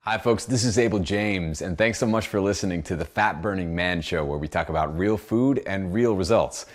Hi folks, this is Abel James, and thanks so much for listening to the Fat Burning Man Show, where we talk about real food and real results.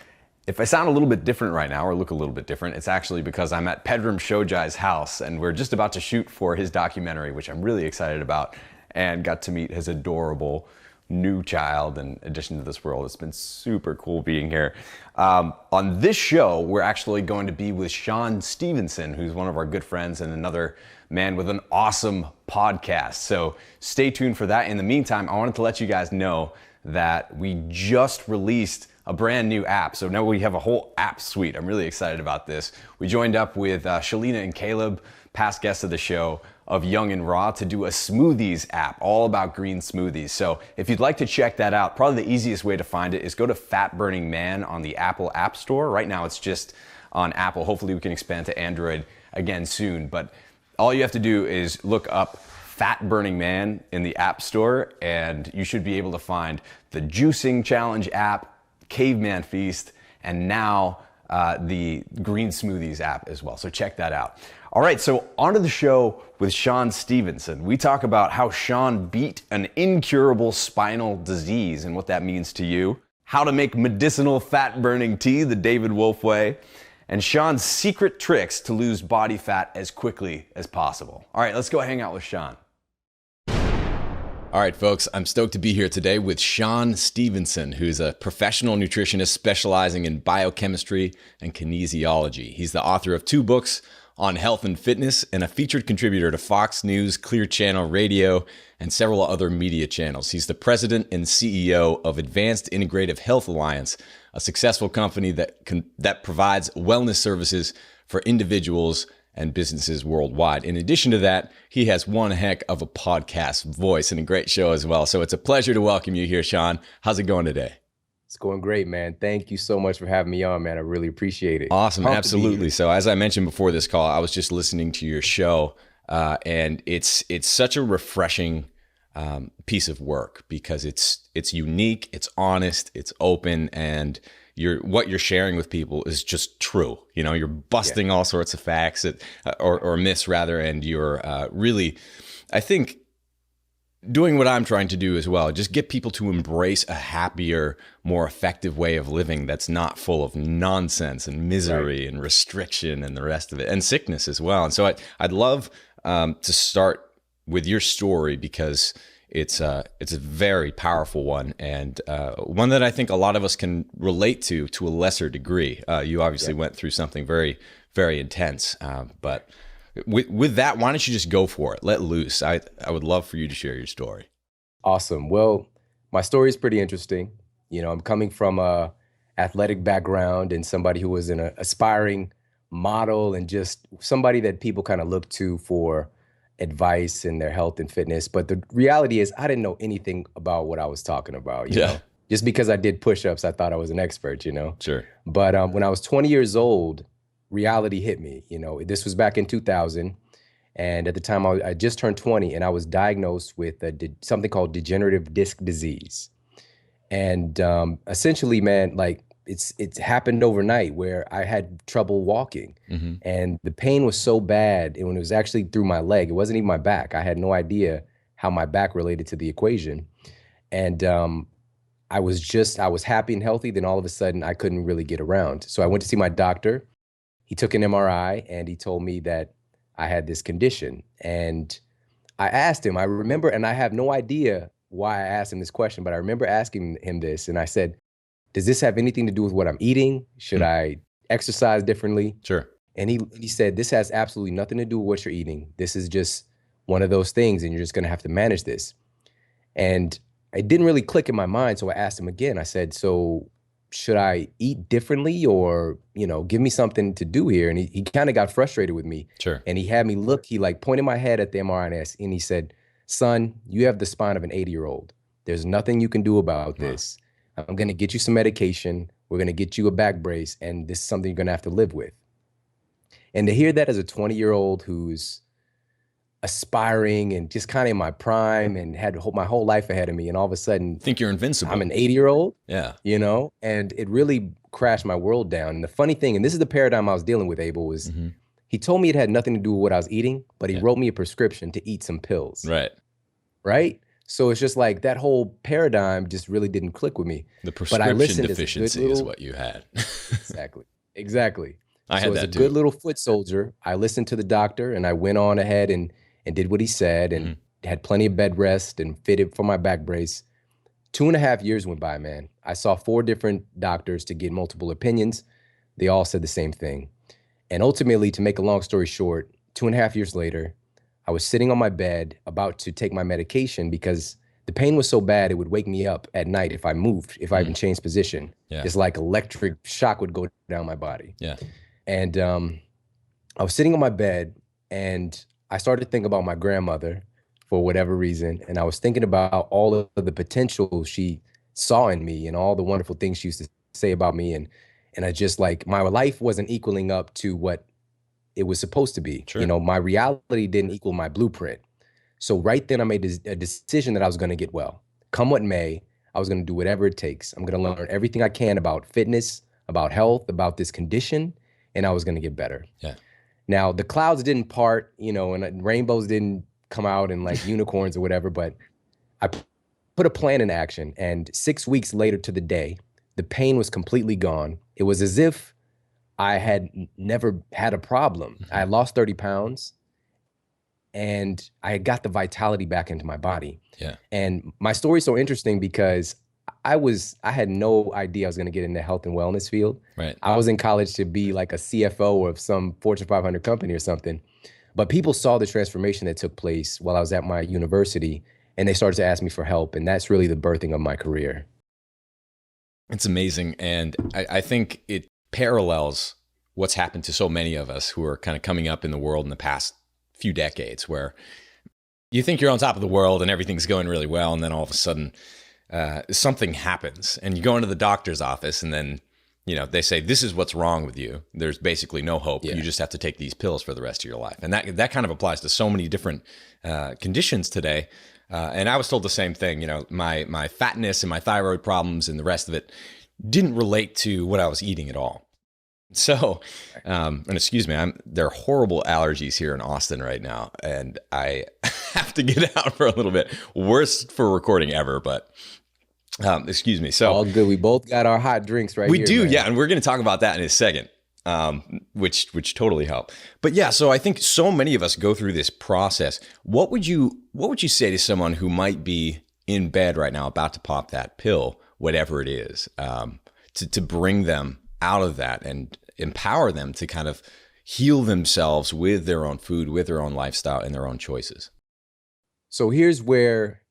If I sound a little bit different right now, or look a little bit different, it's actually because I'm at Pedram Shojai's house, and we're just about to shoot for his documentary, which I'm really excited about, and got to meet his adorable new child in addition to this world. It's been super cool being here. On this show, we're actually going to be with Shawn Stevenson, who's one of our good friends and another man with an awesome podcast. So stay tuned for that. In the meantime, I wanted to let you guys know that we just released a brand new app. So now we have a whole app suite. I'm really excited about this. We joined up with Shalina and Caleb, past guests of the show, of Young and Raw, to do a smoothies app all about green smoothies. So if you'd like to check that out, probably the easiest way to find it is go to Fat Burning Man on the Apple App Store. Right now it's just on Apple. Hopefully we can expand to Android again soon. But all you have to do is look up Fat Burning Man in the App Store, and you should be able to find the Juicing Challenge app, Caveman Feast, and now the Green Smoothies app as well. So check that out. All right, so onto the show with Shawn Stevenson. We talk about how Shawn beat an incurable spinal disease and what that means to you, how to make medicinal fat-burning tea the David Wolfe way, and Shawn's secret tricks to lose body fat as quickly as possible. All right, let's go hang out with Shawn. All right, folks, I'm stoked to be here today with Shawn Stevenson, who's a professional nutritionist specializing in biochemistry and kinesiology. He's the author of 2 books on health and fitness and a featured contributor to Fox News, Clear Channel Radio, and several other media channels. He's the president and CEO of Advanced Integrative Health Alliance, a successful company that provides wellness services for individuals and businesses worldwide. In addition to that, he has one heck of a podcast voice and a great show as well. So it's a pleasure to welcome you here, Shawn. How's it going today? It's going great, man. Thank you so much for having me on, man. I really appreciate it. Awesome. Absolutely. So as I mentioned before this call, I was just listening to your show, and it's such a refreshing piece of work because it's unique, it's honest, it's open, and what you're sharing with people is just true. You know, you're busting all sorts of facts or myths rather, and you're really, I think, doing what I'm trying to do as well, just get people to embrace a happier, more effective way of living that's not full of nonsense and misery and restriction and the rest of it, and sickness as well. And so I'd love to start with your story because it's a very powerful one, and one that I think a lot of us can relate to a lesser degree. You obviously went through something very, very intense, but with that, why don't you just go for it? Let loose. I would love for you to share your story. Awesome. Well, my story is pretty interesting. You know, I'm coming from a athletic background and somebody who was an aspiring model and just somebody that people kind of look to for advice in their health and fitness. But the reality is I didn't know anything about what I was talking about, you know? Just because I did push-ups, I thought I was an expert, you know? Sure. But when I was 20 years old, reality hit me. You know, this was back in 2000. And at the time I just turned 20 and I was diagnosed with something called degenerative disc disease. And essentially, man, like it's happened overnight where I had trouble walking and the pain was so bad. And when it was actually through my leg, it wasn't even my back. I had no idea how my back related to the equation. And I was happy and healthy. Then all of a sudden I couldn't really get around. So I went to see my doctor. He took an MRI and he told me that I had this condition. And I asked him, I remember, and I have no idea why I asked him this question, but I remember asking him this. And I said, does this have anything to do with what I'm eating? Should I exercise differently? Sure. And he said, this has absolutely nothing to do with what you're eating. This is just one of those things and you're just going to have to manage this. And it didn't really click in my mind. So I asked him again. I said, so should I eat differently or, you know, give me something to do here? And he kind of got frustrated with me. Sure. And he had me look, he like pointed my head at the MRI and he said, son, you have the spine of an 80-year-old. There's nothing you can do about this. I'm going to get you some medication. We're going to get you a back brace. And this is something you're going to have to live with. And to hear that as a 20-year-old who's aspiring and just kind of in my prime and had my whole life ahead of me. And all of a sudden, Think you're invincible. I'm an 80-year-old. Yeah. You know, and it really crashed my world down. And the funny thing, and this is the paradigm I was dealing with, Abel, was he told me it had nothing to do with what I was eating, but he wrote me a prescription to eat some pills. Right. right? So it's just like that whole paradigm just really didn't click with me. The But I prescription listened as a good deficiency is little, what you had. exactly, exactly. I So had as a that good too. little foot soldier, I listened to the doctor and I went on ahead and did what he said and Hmm. had plenty of bed rest and fitted for my back brace. 2.5 years went by, man. I saw 4 different doctors to get multiple opinions. They all said the same thing. And ultimately, to make a long story short, 2.5 years later, I was sitting on my bed about to take my medication because the pain was so bad it would wake me up at night if I moved, if I even Mm. changed position. Yeah. It's like electric shock would go down my body. Yeah. And I was sitting on my bed and I started to think about my grandmother for whatever reason. And I was thinking about all of the potential she saw in me and all the wonderful things she used to say about me. And I just like my life wasn't equaling up to what it was supposed to be. You Sure. know, my reality didn't equal my blueprint. So right then I made a decision that I was going to get well. Come what may, I was going to do whatever it takes. I'm going to learn everything I can about fitness, about health, about this condition, and I was going to get better. Yeah. Now, the clouds didn't part, you know, and rainbows didn't come out and like unicorns or whatever, but I put a plan in action. And 6 weeks later to the day, the pain was completely gone. It was as if I had never had a problem. I had lost 30 pounds and I had got the vitality back into my body. Yeah. And my story's so interesting because I had no idea I was going to get in the health and wellness field. Right. I was in college to be like a CFO of some Fortune 500 company or something. But people saw the transformation that took place while I was at my university, and they started to ask me for help. And that's really the birthing of my career. It's amazing. And I think it parallels what's happened to so many of us who are kind of coming up in the world in the past few decades, where you think you're on top of the world and everything's going really well. And then all of a sudden, something happens and you go into the doctor's office and then, you know, they say, this is what's wrong with you. There's basically no hope. Yeah. You just have to take these pills for the rest of your life. And that kind of applies to so many different conditions today. And I was told the same thing, you know, my fatness and my thyroid problems and the rest of it didn't relate to what I was eating at all. So, and excuse me, there are horrible allergies here in Austin right now, and I have to get out for a little bit. Worst for recording ever, but excuse me. So all good. We both got our hot drinks right we here. do, Man. yeah, and we're going to talk about that in a second, which totally help. But yeah, so I think so many of us go through this process. What would you say to someone who might be in bed right now, about to pop that pill, whatever it is, to bring them out of that and empower them to kind of heal themselves with their own food, with their own lifestyle and their own choices? So here's where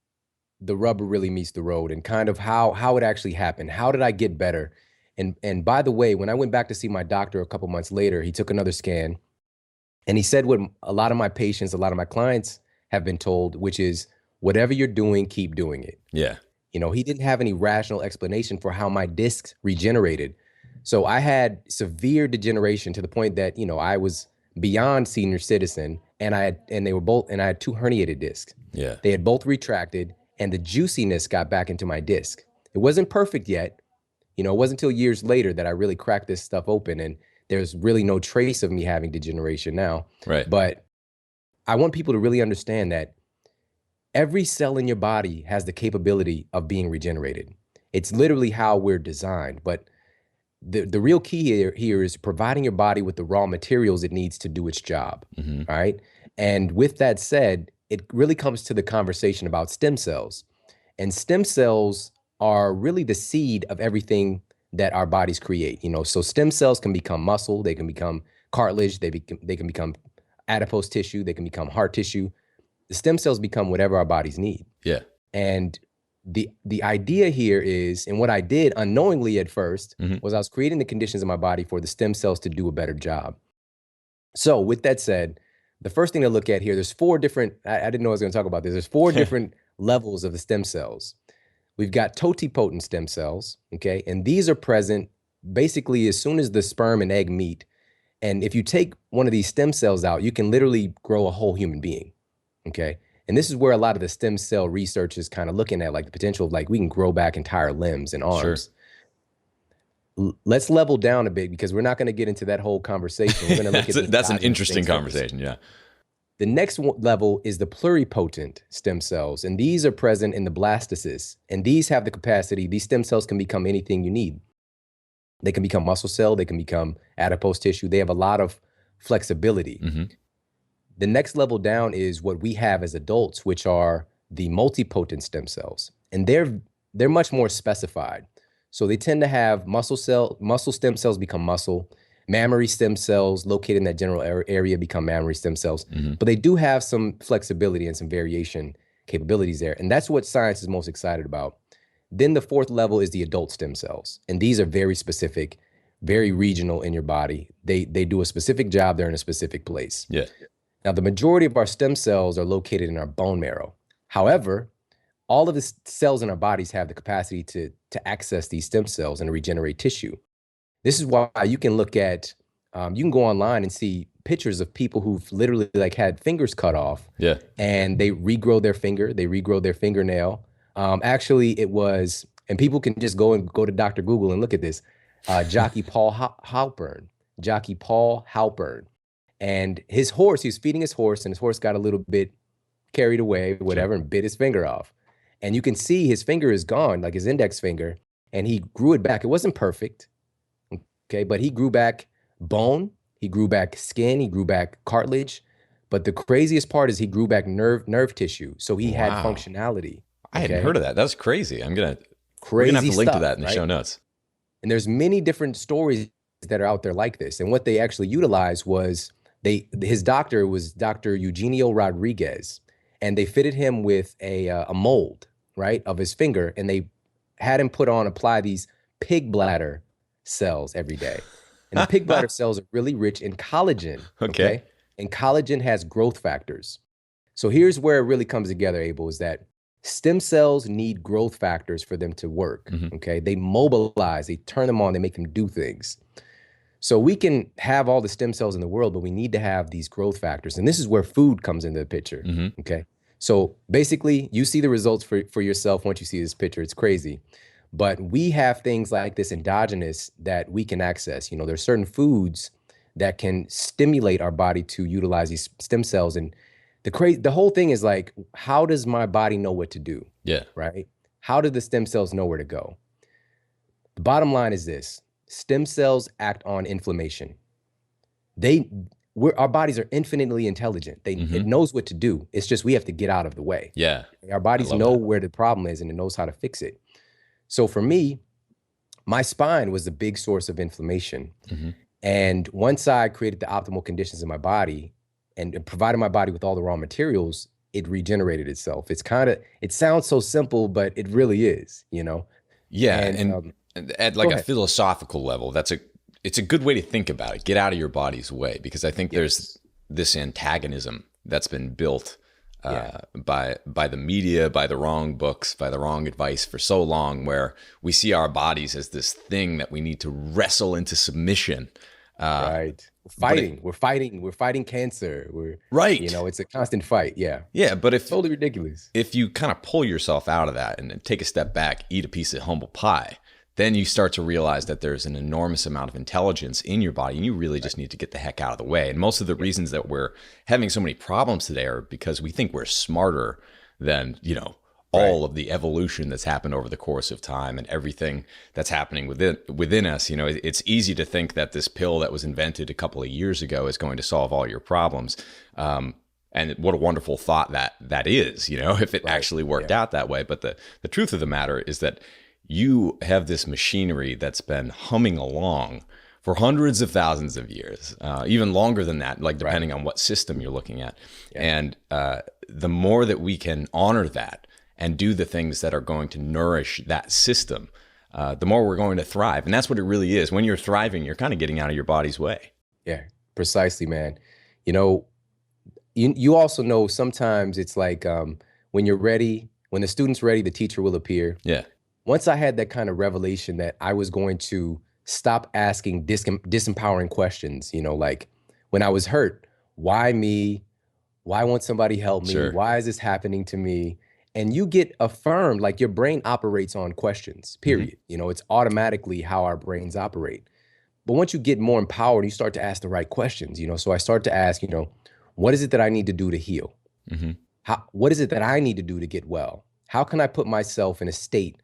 the rubber really meets the road and kind of how it actually happened. How did I get better? And by the way, when I went back to see my doctor a couple months later, he took another scan and he said what a lot of my patients, a lot of my clients have been told, which is whatever you're doing, keep doing it. Yeah. You know, he didn't have any rational explanation for how my discs regenerated. So I had severe degeneration to the point that, you know, I was beyond senior citizen and I had 2 herniated discs. Yeah. They had both retracted and the juiciness got back into my disc. It wasn't perfect yet. You know, it wasn't until years later that I really cracked this stuff open and there's really no trace of me having degeneration now. Right. But I want people to really understand that every cell in your body has the capability of being regenerated. It's literally how we're designed. But the real key here is providing your body with the raw materials it needs to do its job, right? And with that said, it really comes to the conversation about stem cells. And stem cells are really the seed of everything that our bodies create. You know, so stem cells can become muscle, they can become cartilage, they can become adipose tissue, they can become heart tissue. The stem cells become whatever our bodies need. Yeah. And the idea here is, and what I did unknowingly at first was I was creating the conditions in my body for the stem cells to do a better job. So with that said, the first thing to look at here, there's 4 different, I didn't know I was going to talk about this. There's 4 different levels of the stem cells. We've got totipotent stem cells, okay? And these are present basically as soon as the sperm and egg meet. And if you take one of these stem cells out, you can literally grow a whole human being, okay? And this is where a lot of the stem cell research is kind of looking at, like the potential of like we can grow back entire limbs and arms. Sure. Let's level down a bit because we're not going to get into that whole conversation. We're going to look at that's an interesting conversation. Yeah. The next level is the pluripotent stem cells, and these are present in the blastocysts. And these have the capacity, these stem cells can become anything you need. They can become muscle cell, they can become adipose tissue. They have a lot of flexibility. The next level down is what we have as adults, which are the multipotent stem cells. And they're much more specified. So they tend to have muscle stem cells become muscle, mammary stem cells located in that general area become mammary stem cells. But they do have some flexibility and some variation capabilities there. And that's what science is most excited about. Then the fourth level is the adult stem cells. And these are very specific, very regional in your body. They do a specific job. They're in a specific place. Yeah. Now, the majority of our stem cells are located in our bone marrow. However, all of the cells in our bodies have the capacity to access these stem cells and regenerate tissue. This is why you can look at, you can go online and see pictures of people who've literally like had fingers cut off. Yeah. And they regrow their finger, they regrow their fingernail. Actually, it was, and people can just go to Dr. Google and look at this, jockey Paul Halpern. And his horse, he was feeding his horse, and his horse got a little bit carried away, whatever, and bit his finger off. And you can see his finger is gone, like his index finger, and he grew it back. It wasn't perfect, okay, but he grew back bone, he grew back skin, he grew back cartilage. But the craziest part is he grew back nerve tissue. So he had functionality. I hadn't heard of that. That's crazy. We're gonna have to link stuff, to that in the right? show notes. And there's many different stories that are out there like this. And what they actually utilized was his doctor was Dr. Eugenio Rodriguez, and they fitted him with a mold, right, of his finger, and they had him apply these pig bladder cells every day. And the pig bladder cells are really rich in collagen. Okay. And collagen has growth factors. So here's where it really comes together, Abel, is that stem cells need growth factors for them to work. Okay. They mobilize, they turn them on, they make them do things. So we can have all the stem cells in the world, but we need to have these growth factors. And this is where food comes into the picture. Okay. So basically, you see the results for yourself once you see this picture. It's crazy. But we have things like this endogenous that we can access. You know, there's certain foods that can stimulate our body to utilize these stem cells. And the whole thing is like, how does my body know what to do? Yeah. Right? How do the stem cells know where to go? The bottom line is this. Stem cells act on inflammation. Our bodies are infinitely intelligent. It knows what to do. It's just we have to get out of the way. Yeah. Our bodies know where the problem is, and it knows how to fix it. So for me, my spine was a big source of inflammation. And once I created the optimal conditions in my body and provided my body with all the raw materials, it regenerated itself. It sounds so simple, but it really is, you know? Yeah. And at like a philosophical level, it's a good way to think about it. Get out of your body's way, because I think there's this antagonism that's been built by the media, by the wrong books, by the wrong advice for so long, where we see our bodies as this thing that we need to wrestle into submission. Right. We're fighting cancer. Right. You know, it's a constant fight. Yeah. Yeah. But totally ridiculous. If you kind of pull yourself out of that and then take a step back, eat a piece of humble pie, then you start to realize that there's an enormous amount of intelligence in your body, and you really just need to get the heck out of the way. And most of the reasons that we're having so many problems today are because we think we're smarter than, all of the evolution that's happened over the course of time and everything that's happening within us. It's easy to think that this pill that was invented a couple of years ago is going to solve all your problems. And what a wonderful thought that is, if it actually worked out that way. But the truth of the matter is that you have this machinery that's been humming along for hundreds of thousands of years, even longer than that, like depending on what system you're looking at. Yeah. And the more that we can honor that and do the things that are going to nourish that system, the more we're going to thrive. And that's what it really is. When you're thriving, you're kind of getting out of your body's way. Yeah, precisely, man. You also know sometimes it's like when you're ready, when the student's ready, the teacher will appear. Yeah. Once I had that kind of revelation that I was going to stop asking disempowering questions, like when I was hurt, why me? Why won't somebody help me? Sure. Why is this happening to me? And you get affirmed, like your brain operates on questions, period. It's automatically how our brains operate. But once you get more empowered, you start to ask the right questions, so I start to ask, What is it that I need to do to heal? Mm-hmm. What is it that I need to do to get well? How can I put myself in a state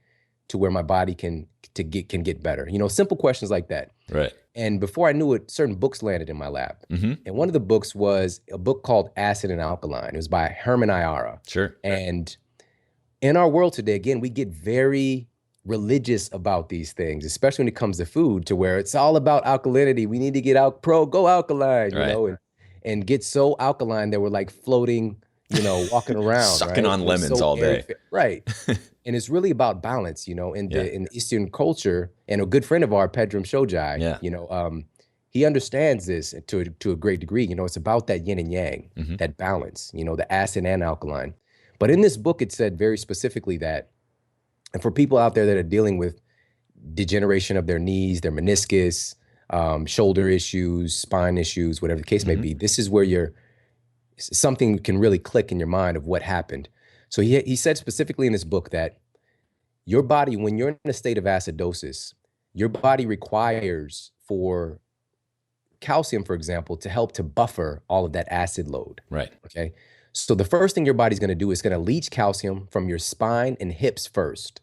to where my body can get better? Simple questions like that. Right. And before I knew it, certain books landed in my lap. Mm-hmm. And one of the books was a book called Acid and Alkaline. It was by Herman Ayara. Sure. And in our world today, again, we get very religious about these things, especially when it comes to food, to where it's all about alkalinity. We need to get go alkaline, Right. and get so alkaline that we're like floating, walking around, sucking right? on We're lemons so all day. Right. And it's really about balance, in the Eastern culture. And a good friend of ours, Pedram Shojai, he understands this to a great degree. It's about that yin and yang, Mm-hmm. that balance, the acid and alkaline. But in this book, it said very specifically that, and for people out there that are dealing with degeneration of their knees, their meniscus, shoulder issues, spine issues, whatever the case may be, this is where something can really click in your mind of what happened. So he said specifically in this book that your body, when you're in a state of acidosis, your body requires for calcium, for example, to help to buffer all of that acid load. Right. Okay. So the first thing your body's going to do is going to leach calcium from your spine and hips first.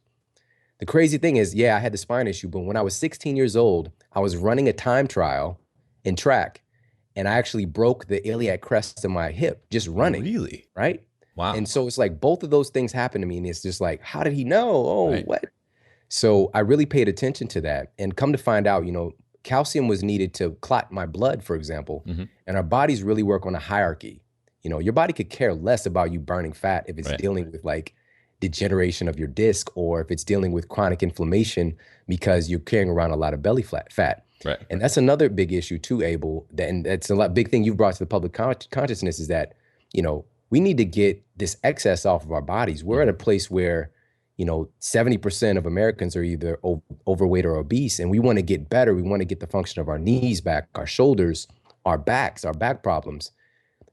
The crazy thing is, I had the spine issue, but when I was 16 years old, I was running a time trial in track, and I actually broke the iliac crest of my hip just running. Really? Right? Wow. And so it's like both of those things happened to me, and it's just like, how did he know? Oh, Right. what? So I really paid attention to that, and come to find out, calcium was needed to clot my blood, for example, and our bodies really work on a hierarchy. Your body could care less about you burning fat if it's dealing with like degeneration of your disc, or if it's dealing with chronic inflammation because you're carrying around a lot of belly fat. Right. And that's another big issue too, Abel. And that's a big thing you've brought to the public consciousness is that, we need to get this excess off of our bodies. We're at a place where, 70% of Americans are either overweight or obese, and we want to get better. We want to get the function of our knees back, our shoulders, our backs, our back problems.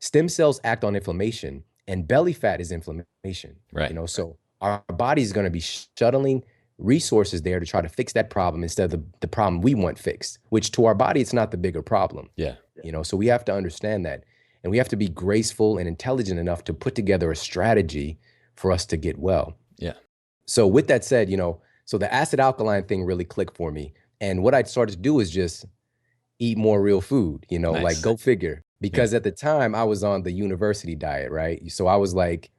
Stem cells act on inflammation, and belly fat is inflammation. Right. So our body is going to be shuttling resources there to try to fix that problem instead of the problem we want fixed, which to our body, it's not the bigger problem. Yeah. So we have to understand that, and we have to be graceful and intelligent enough to put together a strategy for us to get well. Yeah. So with that said, so the acid alkaline thing really clicked for me. And what I started to do is just eat more real food, Nice. like go figure. Because at the time I was on the university diet, right? So I was like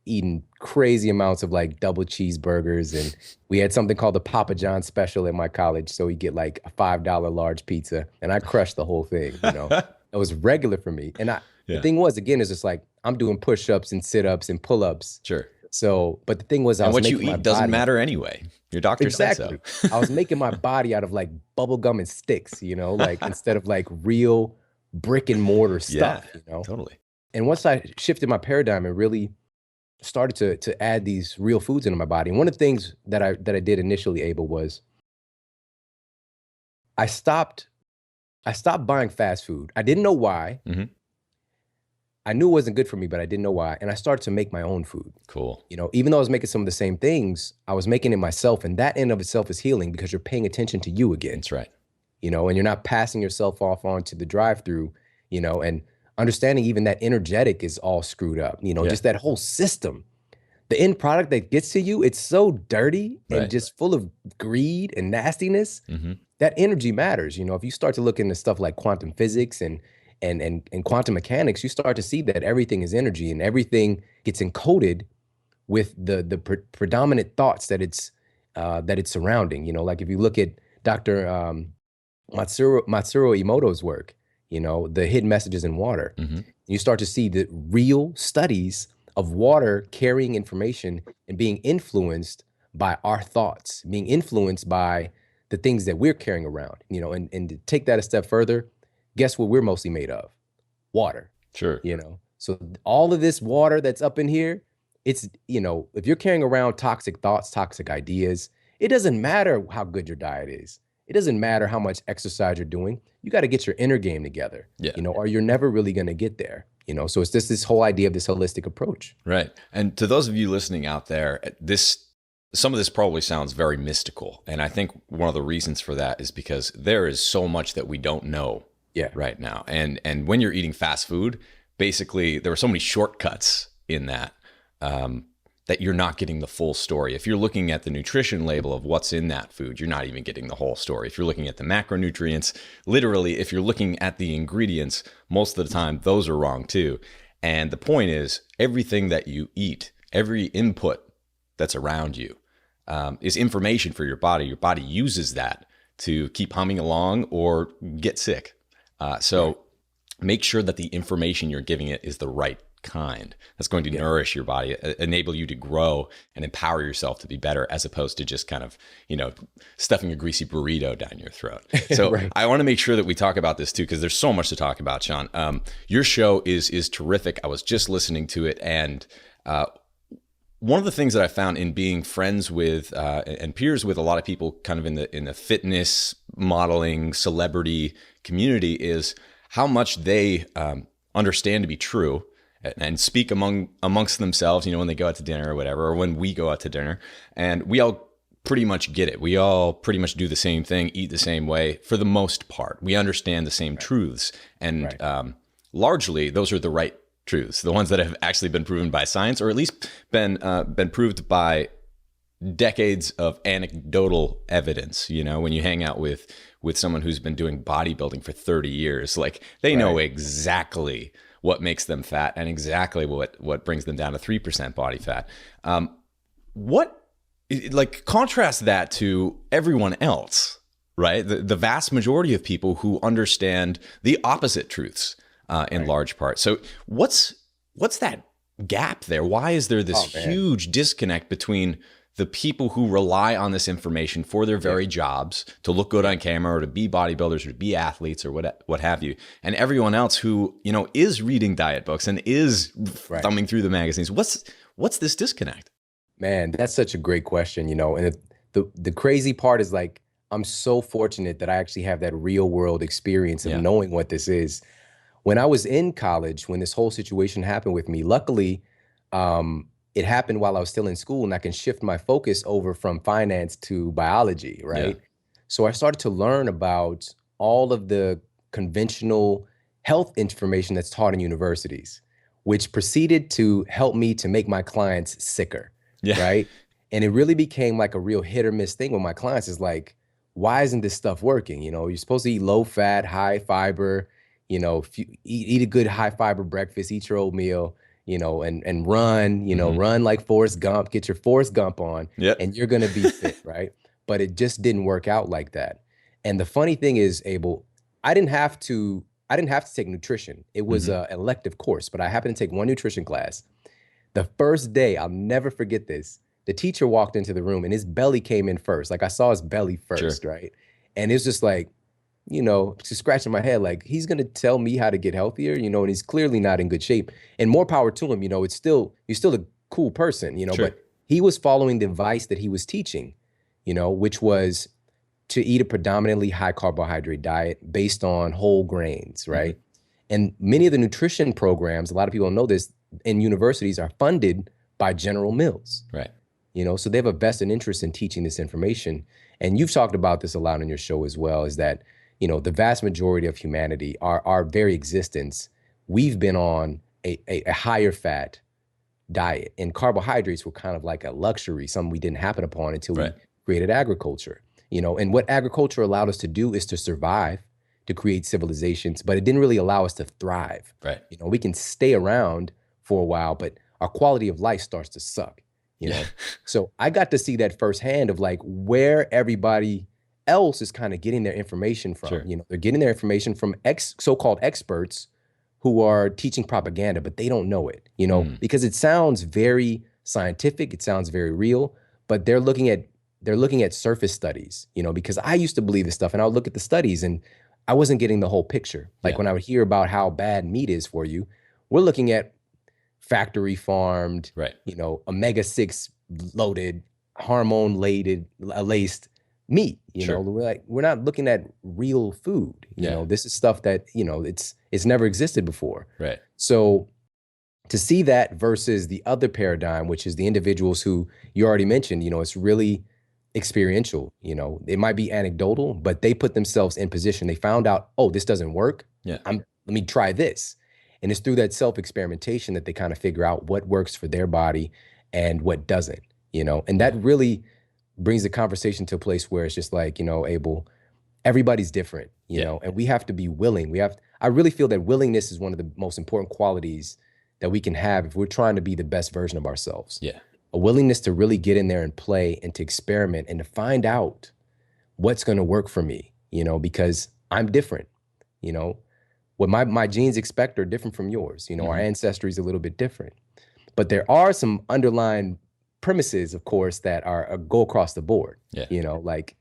eating crazy amounts of like double cheeseburgers, and we had something called the Papa John special at my college. So we get like a $5 large pizza, and I crushed the whole thing, It was regular for me. And the thing was, again, is just like I'm doing push-ups and sit-ups and pull-ups. Sure. So, but the thing was, I And was what you making my eat doesn't body, matter anyway. Your doctor said so. I was making my body out of like bubble gum and sticks, like instead of like real brick and mortar stuff, Totally. And once I shifted my paradigm and really started to add these real foods into my body, and one of the things that I did initially, Abel, was I stopped buying fast food. I didn't know why. Mm-hmm. I knew it wasn't good for me, but I didn't know why. And I started to make my own food. Cool. Even though I was making some of the same things, I was making it myself. And that in of itself is healing because you're paying attention to you again. That's right. And you're not passing yourself off onto the drive-through, and understanding even that energetic is all screwed up, just that whole system. The end product that gets to you, it's so dirty and just full of greed and nastiness. Mm-hmm. That energy matters. If you start to look into stuff like quantum physics and quantum mechanics, you start to see that everything is energy and everything gets encoded with the predominant thoughts that it's surrounding. Like if you look at Dr. Matsuro Emoto's work, the hidden messages in water, you start to see the real studies of water carrying information and being influenced by our thoughts, being influenced by the things that we're carrying around, and to take that a step further, guess what we're mostly made of? Water. Sure. So all of this water that's up in here, it's, if you're carrying around toxic thoughts, toxic ideas, it doesn't matter how good your diet is. It doesn't matter how much exercise you're doing. You got to get your inner game together, or you're never really going to get there. So it's just this whole idea of this holistic approach. Right. And to those of you listening out there, some of this probably sounds very mystical. And I think one of the reasons for that is because there is so much that we don't know right now. And when you're eating fast food, basically there were so many shortcuts in that, that you're not getting the full story. If you're looking at the nutrition label of what's in that food, you're not even getting the whole story. If you're looking at the macronutrients, literally, if you're looking at the ingredients, most of the time, those are wrong too. And the point is, everything that you eat, every input that's around you, is information for your body. Your body uses that to keep humming along or get sick. So make sure that the information you're giving it is the right kind. That's going to nourish your body, enable you to grow and empower yourself to be better, as opposed to just kind of, stuffing a greasy burrito down your throat. So I want to make sure that we talk about this too, because there's so much to talk about, Shawn. Your show is terrific. I was just listening to it, and one of the things that I found in being friends with and peers with a lot of people kind of in the fitness, modeling, celebrity community is how much they understand to be true and speak amongst themselves, when they go out to dinner or whatever, or when we go out to dinner, and we all pretty much get it. We all pretty much do the same thing, eat the same way for the most part. We understand the same truths, and largely those are the right truths, the ones that have actually been proven by science, or at least been proved by decades of anecdotal evidence. When you hang out with someone who's been doing bodybuilding for 30 years, like they know exactly what makes them fat and exactly what brings them down to 3% body fat. Contrast that to everyone else, right? The vast majority of people who understand the opposite truths in large part. So what's that gap there? Why is there this huge disconnect between the people who rely on this information for their very jobs, to look good on camera or to be bodybuilders or to be athletes or what have you, and everyone else who, is reading diet books and is thumbing through the magazines? What's this disconnect? Man, that's such a great question, and the crazy part is, like, I'm so fortunate that I actually have that real world experience of knowing what this is. When I was in college, when this whole situation happened with me, luckily, it happened while I was still in school, and I can shift my focus over from finance to biology, right? So I started to learn about all of the conventional health information that's taught in universities, which proceeded to help me to make my clients sicker, right? And it really became like a real hit or miss thing with my clients. Is like, why isn't this stuff working? You're supposed to eat low fat, high fiber, if you eat a good high fiber breakfast, eat your oatmeal, and run, run like Forrest Gump, get your Forrest Gump on, and you're going to be fit, right? But it just didn't work out like that. And the funny thing is, Abel, I didn't have to take nutrition. It was an elective course, but I happened to take one nutrition class. The first day, I'll never forget this. The teacher walked into the room and his belly came in first. Like, I saw his belly first, right? And it's just like, just scratching my head, like, he's going to tell me how to get healthier, and he's clearly not in good shape. And more power to him, you're still a cool person, but he was following the advice that he was teaching, which was to eat a predominantly high carbohydrate diet based on whole grains, right? And many of the nutrition programs, a lot of people don't know this, in universities are funded by General Mills, right? So they have a vested interest in teaching this information. And you've talked about this a lot on your show as well, is that the vast majority of humanity, our very existence, we've been on a higher fat diet, and carbohydrates were kind of like a luxury, something we didn't happen upon until we created agriculture. And what agriculture allowed us to do is to survive, to create civilizations, but it didn't really allow us to thrive. Right. We can stay around for a while, but our quality of life starts to suck. So I got to see that firsthand of like where everybody else is kind of getting their information from. They're getting their information from so-called experts who are teaching propaganda, but they don't know it, because it sounds very scientific, it sounds very real, but they're looking at surface studies, because I used to believe this stuff and I would look at the studies and I wasn't getting the whole picture. Like when I would hear about how bad meat is for you, we're looking at factory farmed, omega-6 loaded, hormone laced meat. We're not looking at real food. This is stuff that it's never existed before. Right. So to see that versus the other paradigm, which is the individuals who you already mentioned, it's really experiential. It might be anecdotal, but they put themselves in position. They found out, oh, this doesn't work. Let me try this. And it's through that self-experimentation that they kind of figure out what works for their body and what doesn't, and that really brings the conversation to a place where it's just like, Abel, everybody's different, and we have to be willing. I really feel that willingness is one of the most important qualities that we can have if we're trying to be the best version of ourselves. Yeah. A willingness to really get in there and play and to experiment and to find out what's going to work for me, because I'm different, what my genes expect are different from yours. Our ancestry is a little bit different, but there are some underlying premises, of course, that go across the board. Yeah. Like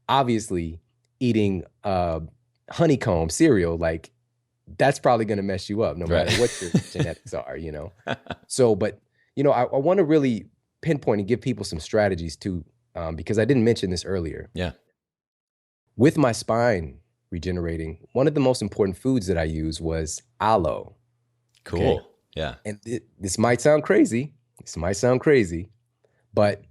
obviously eating honeycomb cereal, like that's probably going to mess you up no matter what your genetics are, So, but, I want to really pinpoint and give people some strategies too, because I didn't mention this earlier. Yeah. With my spine regenerating, one of the most important foods that I use was aloe. Cool. Okay? Yeah. And this might sound crazy. But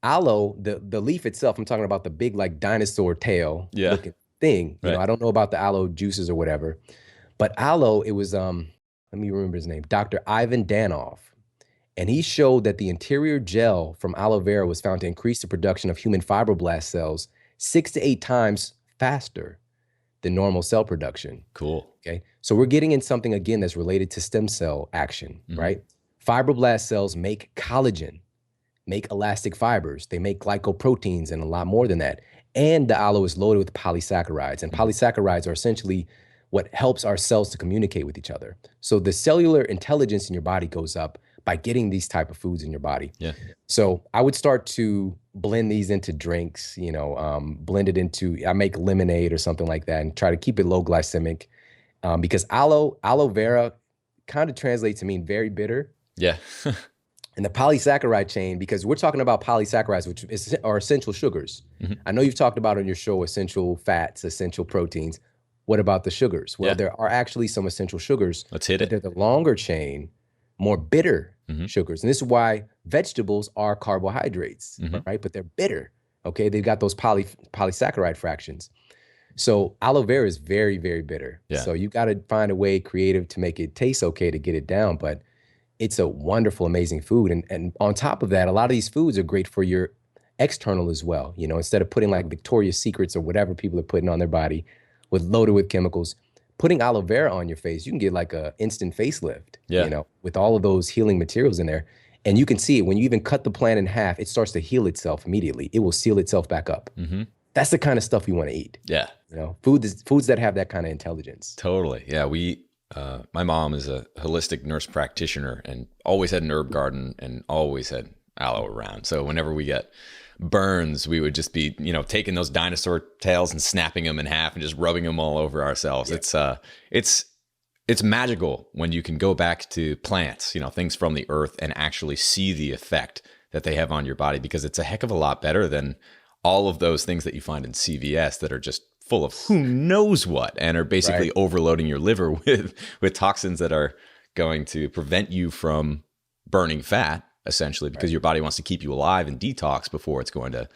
aloe, the leaf itself, I'm talking about the big like dinosaur tail looking thing. Right. I don't know about the aloe juices or whatever, but aloe, it was, let me remember his name, Dr. Ivan Danoff. And he showed that the interior gel from aloe vera was found to increase the production of human fibroblast cells 6 to 8 times faster than normal cell production. Cool. Okay. So we're getting in something again that's related to stem cell action, right? Fibroblast cells make collagen, make elastic fibers, they make glycoproteins and a lot more than that. And the aloe is loaded with polysaccharides, and polysaccharides are essentially what helps our cells to communicate with each other. So the cellular intelligence in your body goes up by getting these type of foods in your body. Yeah. So I would start to blend these into drinks, blend it into, I make lemonade or something like that and try to keep it low glycemic, because aloe vera kind of translates to mean very bitter. Yeah. And the polysaccharide chain, because we're talking about polysaccharides, which are essential sugars. I know you've talked about on your show essential fats, essential proteins. What about the sugars? Well, there are actually some essential sugars. Let's hit it. They're the longer chain, more bitter sugars. And this is why vegetables are carbohydrates, right? But they're bitter, okay? They've got those polysaccharide fractions. So aloe vera is very, very bitter. Yeah. So you got to find a way creative to make it taste okay to get it down. But it's a wonderful, amazing food. And on top of that, a lot of these foods are great for your external as well. Instead of putting like Victoria's Secrets or whatever people are putting on their body loaded with chemicals, putting aloe vera on your face, you can get like a instant facelift, with all of those healing materials in there. And you can see it when you even cut the plant in half, it starts to heal itself immediately. It will seal itself back up. That's the kind of stuff you want to eat. Yeah. Foods that have that kind of intelligence. Totally. Yeah. My mom is a holistic nurse practitioner and always had an herb garden and always had aloe around. So whenever we get burns, we would just be, taking those dinosaur tails and snapping them in half and just rubbing them all over ourselves. Yeah. It's magical when you can go back to plants, things from the earth and actually see the effect that they have on your body, because it's a heck of a lot better than all of those things that you find in CVS that are just full of who knows what and are basically overloading your liver with toxins that are going to prevent you from burning fat, essentially, because your body wants to keep you alive and detox before it's going to,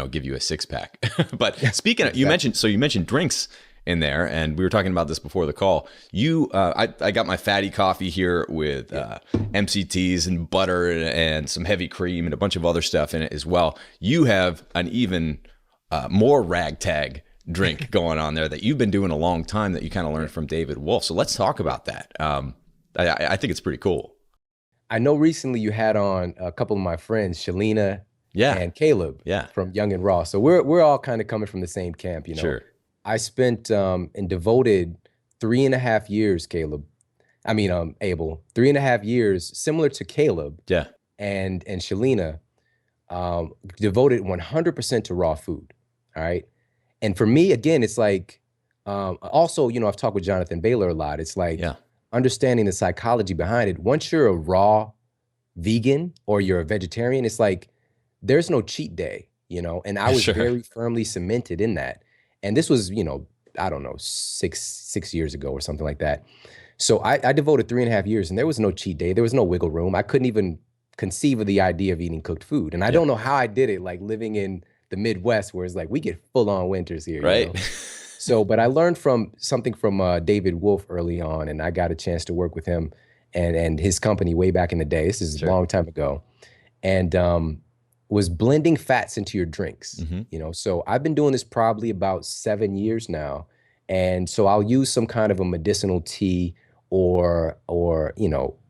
give you a six pack. But speaking of, you mentioned drinks in there, and we were talking about this before the call. I got my fatty coffee here with MCTs and butter and some heavy cream and a bunch of other stuff in it as well. You have an even more ragtag drink going on there that you've been doing a long time that you kind of learned from David Wolf. So let's talk about that. I think it's pretty cool. I know recently you had on a couple of my friends, Shalina and Caleb from Young and Raw. So we're all kind of coming from the same camp, Sure. I spent and devoted 3.5 years, Abel, 3.5 years, similar to Caleb and Shalina, devoted 100% to raw food. All right. And for me, again, it's like, also, I've talked with Jonathan Baylor a lot. It's like understanding the psychology behind it. Once you're a raw vegan or you're a vegetarian, it's like, there's no cheat day, and I was very firmly cemented in that. And this was, I don't know, six years ago or something like that. So I devoted 3.5 years and there was no cheat day. There was no wiggle room. I couldn't even conceive of the idea of eating cooked food. And I don't know how I did it, like living in the Midwest where it's like, we get full on winters here. Right. So, but I learned from David Wolf early on, and I got a chance to work with him and his company way back in the day. This is a Sure. long time ago, and was blending fats into your drinks. So I've been doing this probably about 7 years now, and so I'll use some kind of a medicinal tea, or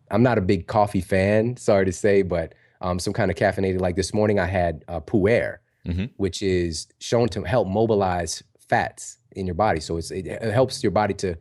I'm not a big coffee fan, sorry to say, but some kind of caffeinated. Like this morning, I had pu'er, which is shown to help mobilize fats in your body. So it helps your body to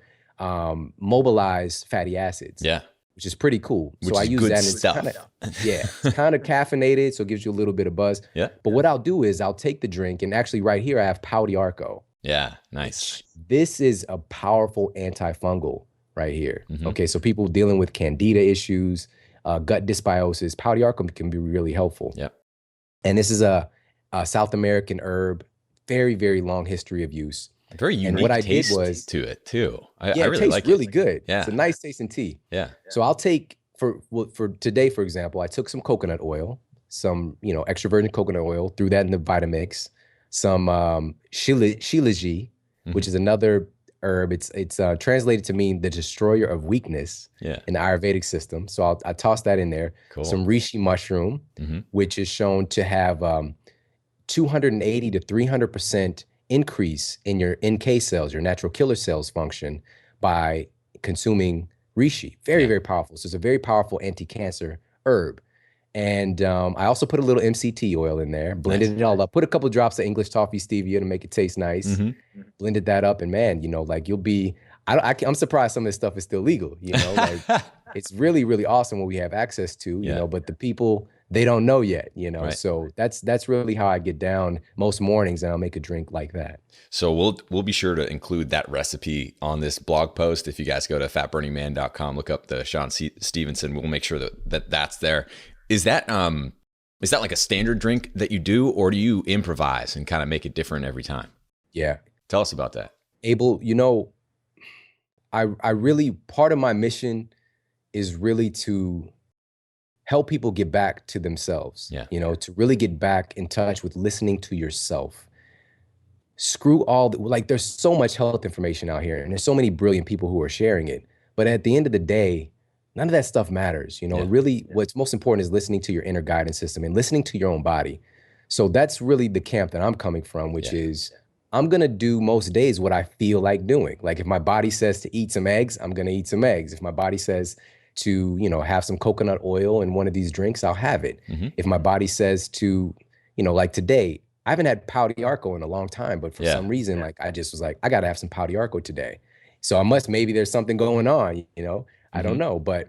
mobilize fatty acids. Yeah. Which is pretty cool. Which so I is use good that. stuff. It's kind of caffeinated, so it gives you a little bit of buzz. Yeah. But what I'll do is I'll take the drink, and actually right here I have Pau d'Arco. Yeah, nice. This is a powerful antifungal right here. Okay, so people dealing with candida issues, gut dysbiosis, Pau d'Arco can be really helpful. Yeah. And this is a South American herb, very, very long history of use. Very unique and what I taste did was, to it too. I it really tastes like really it. good. Yeah. It's a nice tasting tea. Yeah. So I'll take for today, for example, I took some coconut oil, some extra virgin coconut oil, threw that in the Vitamix, some shilajit, which is another herb. It's translated to mean the destroyer of weakness in the Ayurvedic system. So I toss that in there. Cool. Some reishi mushroom, which is shown to have 280 to 300% increase in your NK cells, your natural killer cells function by consuming reishi. Very, very powerful. So it's a very powerful anti-cancer herb. And I also put a little MCT oil in there, blended it all up, put a couple drops of English toffee stevia to make it taste nice, blended that up, and man, like you'll be, I'm surprised some of this stuff is still legal, like it's really, really awesome what we have access to, but the people, they don't know yet, Right. So that's really how I get down most mornings, and I'll make a drink like that. So we'll be sure to include that recipe on this blog post. If you guys go to fatburningman.com, look up the Shawn Stevenson, we'll make sure that's there. Is that like a standard drink that you do, or do you improvise and kind of make it different every time? Yeah. Tell us about that. Abel, I really, part of my mission is really to help people get back to themselves, to really get back in touch with listening to yourself. Screw there's so much health information out here, and there's so many brilliant people who are sharing it. But at the end of the day, none of that stuff matters. Really what's most important is listening to your inner guidance system and listening to your own body. So that's really the camp that I'm coming from, which is I'm going to do most days what I feel like doing. Like if my body says to eat some eggs, I'm going to eat some eggs. If my body says to, have some coconut oil in one of these drinks, I'll have it. If my body says to, like today, I haven't had Pau d'Arco in a long time, but for some reason, like I just was like, I got to have some Pau d'Arco today. So maybe there's something going on, I don't know. But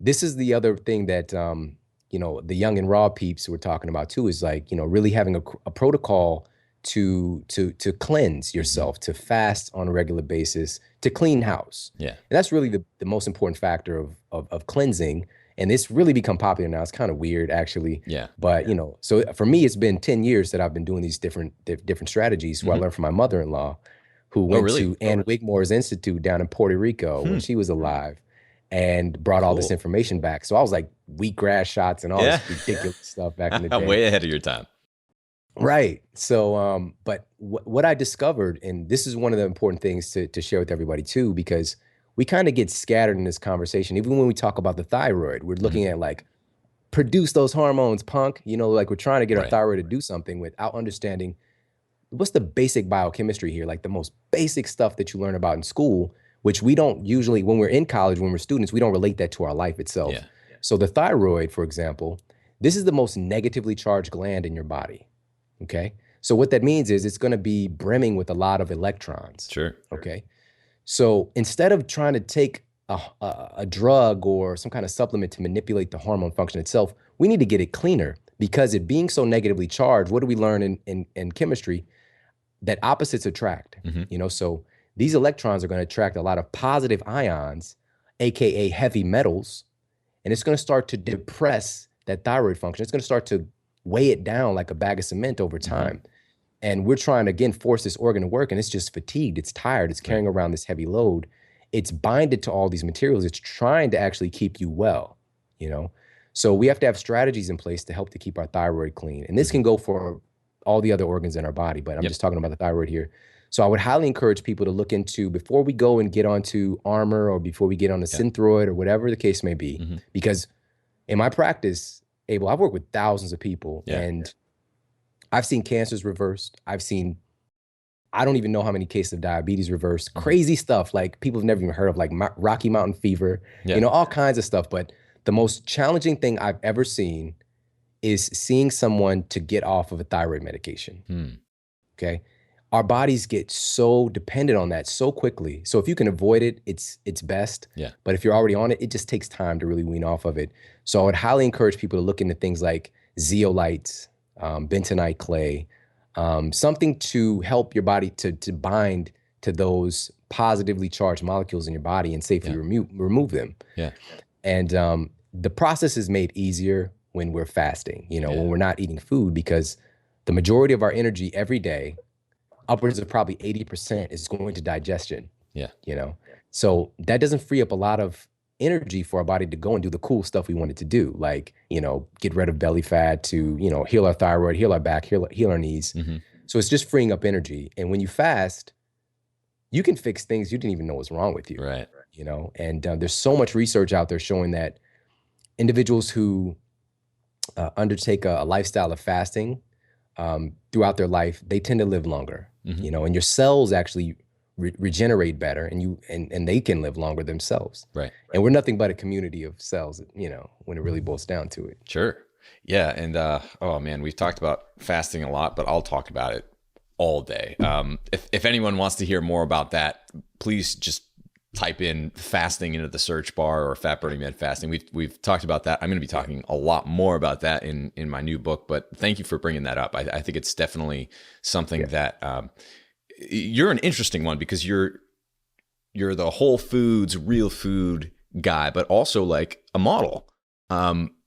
this is the other thing that, the young and raw peeps were talking about too, is like, really having a protocol to cleanse yourself, to fast on a regular basis, to clean house. Yeah. And that's really the most important factor of cleansing. And it's really become popular now. It's kind of weird, actually. Yeah. But, so for me, it's been 10 years that I've been doing these different strategies, who I learned from my mother-in-law, who went to Ann Wigmore's Institute down in Puerto Rico when she was alive, and brought all this information back. So I was like wheatgrass shots and all this ridiculous stuff back in the day. Way ahead of your time. Right. So, but what I discovered, and this is one of the important things to share with everybody too, because we kind of get scattered in this conversation. Even when we talk about the thyroid, we're looking at like, produce those hormones, punk. Like we're trying to get our thyroid to do something without understanding what's the basic biochemistry here, like the most basic stuff that you learn about in school, which we don't usually, when we're in college, when we're students, we don't relate that to our life itself. Yeah. So the thyroid, for example, this is the most negatively charged gland in your body. Okay. So what that means is it's going to be brimming with a lot of electrons. Sure. Okay. So instead of trying to take a drug or some kind of supplement to manipulate the hormone function itself, we need to get it cleaner, because it being so negatively charged, what do we learn in chemistry? That opposites attract, so these electrons are going to attract a lot of positive ions, AKA heavy metals, and it's going to start to depress that thyroid function. It's going to start to weigh it down like a bag of cement over time. And we're trying to, again, force this organ to work, and it's just fatigued. It's tired. It's carrying around this heavy load. It's binded to all these materials. It's trying to actually keep you well, So we have to have strategies in place to help to keep our thyroid clean. And this can go for all the other organs in our body, but I'm just talking about the thyroid here. So I would highly encourage people to look into, before we go and get onto Armor, or before we get on the Synthroid, or whatever the case may be, because in my practice, Abel, I've worked with thousands of people, and I've seen cancers reversed. I don't even know how many cases of diabetes reversed. Crazy stuff, like people have never even heard of, like Rocky Mountain fever, all kinds of stuff. But the most challenging thing I've ever seen is seeing someone to get off of a thyroid medication. Okay. Our bodies get so dependent on that so quickly. So if you can avoid it, it's best. But if you're already on it, it just takes time to really wean off of it. So I would highly encourage people to look into things like zeolites, bentonite clay, something to help your body to bind to those positively charged molecules in your body and safely remove them. And the process is made easier when we're fasting, when we're not eating food, because the majority of our energy every day, upwards of probably 80%, is going to digestion. So that doesn't free up a lot of energy for our body to go and do the cool stuff we wanted to do, like, get rid of belly fat, to, heal our thyroid, heal our back, heal our knees. So it's just freeing up energy. And when you fast, you can fix things you didn't even know was wrong with you. And there's so much research out there showing that individuals who undertake a lifestyle of fasting throughout their life, they tend to live longer, and your cells actually regenerate better, and they can live longer themselves. And we're nothing but a community of cells, when it really boils down to it. Sure. Yeah. And, oh man, we've talked about fasting a lot, but I'll talk about it all day. If anyone wants to hear more about that, please just type in fasting into the search bar, or fat burning med fasting. We've talked about that. I'm going to be talking a lot more about that in my new book, but thank you for bringing that up. I think it's definitely something that, you're an interesting one, because you're the whole foods, real food guy, but also like a model,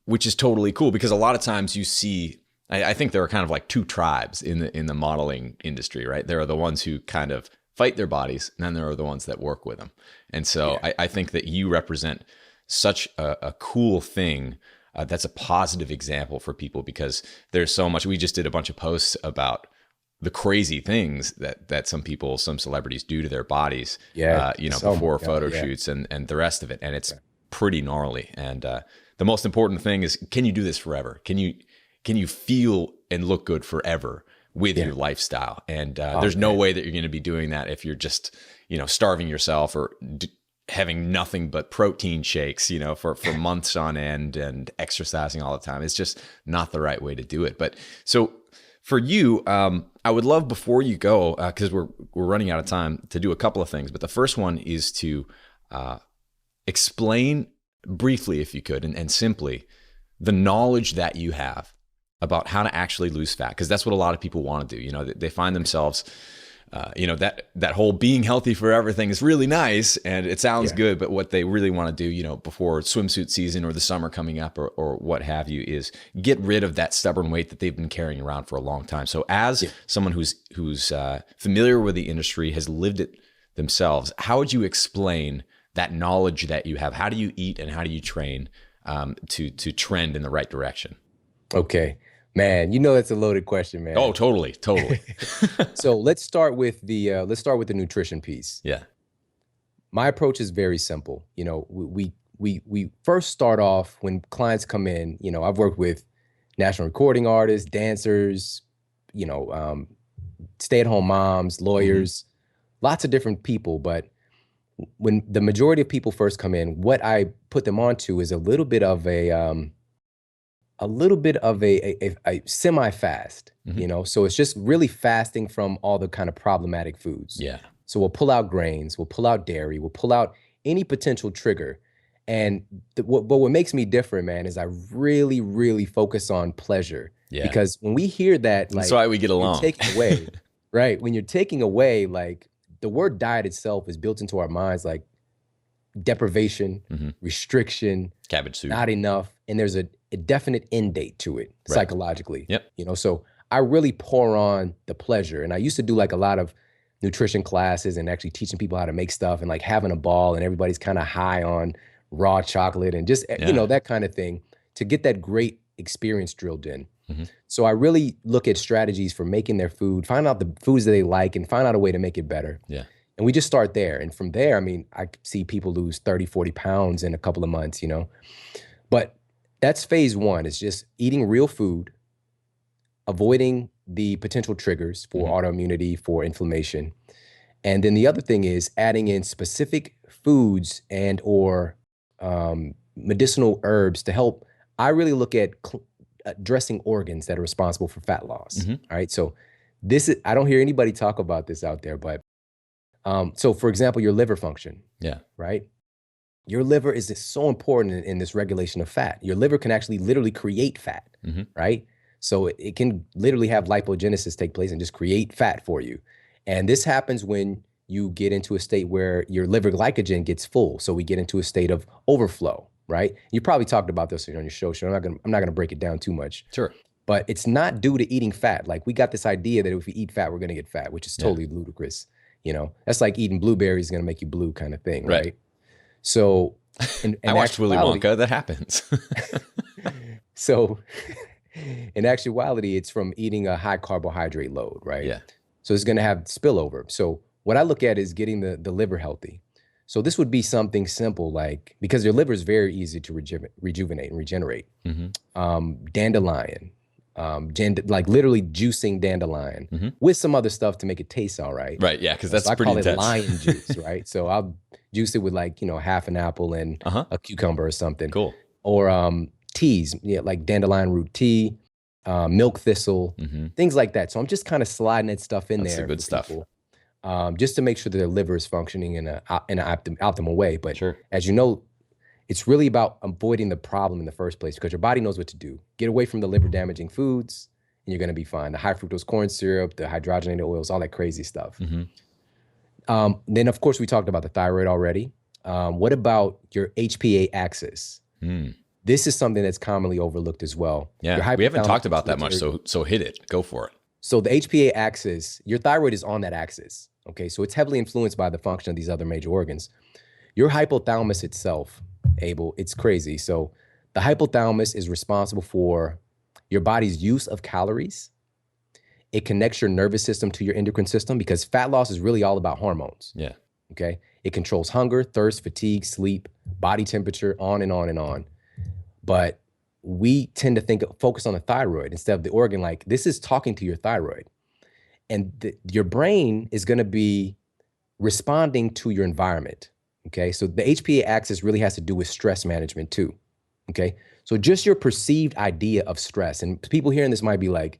which is totally cool, because a lot of times you see, I think there are kind of like two tribes in the modeling industry, right? There are the ones who kind of fight their bodies, and then there are the ones that work with them. And so I think that you represent such a cool thing. That's a positive example for people, because there's so much. We just did a bunch of posts about the crazy things that some celebrities do to their bodies, before photo shoots and the rest of it. And it's pretty gnarly. And the most important thing is, can you do this forever? Can you feel and look good forever with your lifestyle? And there's no way that you're going to be doing that if you're just, starving yourself, or having nothing but protein shakes, for months on end, and exercising all the time. It's just not the right way to do it. But so for you, I would love, before you go, because we're running out of time, to do a couple of things. But the first one is to explain briefly, if you could, and simply, the knowledge that you have about how to actually lose fat, because that's what a lot of people want to do. They find themselves, that whole being healthy forever thing is really nice, and it sounds good, but what they really want to do, before swimsuit season or the summer coming up, or what have you, is get rid of that stubborn weight that they've been carrying around for a long time. So as someone who's familiar with the industry, has lived it themselves, how would you explain that knowledge that you have? How do you eat, and how do you train to trend in the right direction? Okay. Man, that's a loaded question, man. Oh, totally. So let's start with the nutrition piece. My approach is very simple. We first start off, when clients come in. I've worked with national recording artists, dancers, stay-at-home moms, lawyers, lots of different people. But when the majority of people first come in, what I put them onto is a little bit of a semi-fast, so it's just really fasting from all the kind of problematic foods. So we'll pull out grains, we'll pull out dairy, we'll pull out any potential trigger. And what makes me different, man, is I really, really focus on pleasure. Because when we hear that, that's why we get along. Taking away, right? When you're taking away, like, the word diet itself is built into our minds, like deprivation, restriction, cabbage soup, not enough, and there's a definite end date to it psychologically. Yep. So I really pour on the pleasure, and I used to do like a lot of nutrition classes and actually teaching people how to make stuff, and like having a ball, and everybody's kind of high on raw chocolate and just that kind of thing, to get that great experience drilled in. So I really look at strategies for making their food, find out the foods that they like and find out a way to make it better. Yeah. And we just start there. And from there, I mean, I see people lose 30, 40 pounds in a couple of months, you know. But that's phase one, is just eating real food, avoiding the potential triggers for autoimmunity, for inflammation. And then the other thing is adding in specific foods and or medicinal herbs to help. I really look at addressing organs that are responsible for fat loss. All right. So this is, I don't hear anybody talk about this out there, but so for example, your liver function. Yeah. Right. Your liver is so important in this regulation of fat. Your liver can actually literally create fat. Right. So it can literally have lipogenesis take place and just create fat for you. And this happens when you get into a state where your liver glycogen gets full. So we get into a state of overflow, right? You probably talked about this on your show. So I'm not gonna break it down too much. Sure. But it's not due to eating fat. Like we got this idea that if we eat fat, we're gonna get fat, which is totally ludicrous. You know, that's like eating blueberries is gonna make you blue kind of thing, right? So I watched Willy Wonka, that happens. So in actuality, it's from eating a high carbohydrate load, right? Yeah. So it's going to have spillover. So what I look at is getting the liver healthy. So this would be something simple, like, because your liver is very easy to rejuvenate and regenerate. Dandelion, like literally juicing dandelion with some other stuff to make it taste all right. Right, yeah, because that's so pretty intense. I call it intense. lion juice, right? So I'll juice it with like, you know, half an apple and a cucumber or something. Cool. Or teas, yeah, like dandelion root tea, milk thistle, things like that. So I'm just kind of sliding that stuff in there. That's the good stuff. People, just to make sure that their liver is functioning in an optimal way. But as you know, it's really about avoiding the problem in the first place, because your body knows what to do. Get away from the liver damaging foods and you're going to be fine. The high fructose corn syrup, the hydrogenated oils, all that crazy stuff. Then of course we talked about the thyroid already. What about your HPA axis? This is something that's commonly overlooked as well. Yeah, we haven't talked about that much, so hit it. Go for it. So the HPA axis, your thyroid is on that axis. Okay, so it's heavily influenced by the function of these other major organs. Your hypothalamus itself, Abel, it's crazy. So the hypothalamus is responsible for your body's use of calories. It connects your nervous system to your endocrine system, because fat loss is really all about hormones. Yeah. Okay. It controls hunger, thirst, fatigue, sleep, body temperature, on and on and on. But we tend to focus on the thyroid instead of the organ. Like, this is talking to your thyroid, and your brain is going to be responding to your environment. Okay. So the HPA axis really has to do with stress management too. Okay. So just your perceived idea of stress, and people hearing this might be like,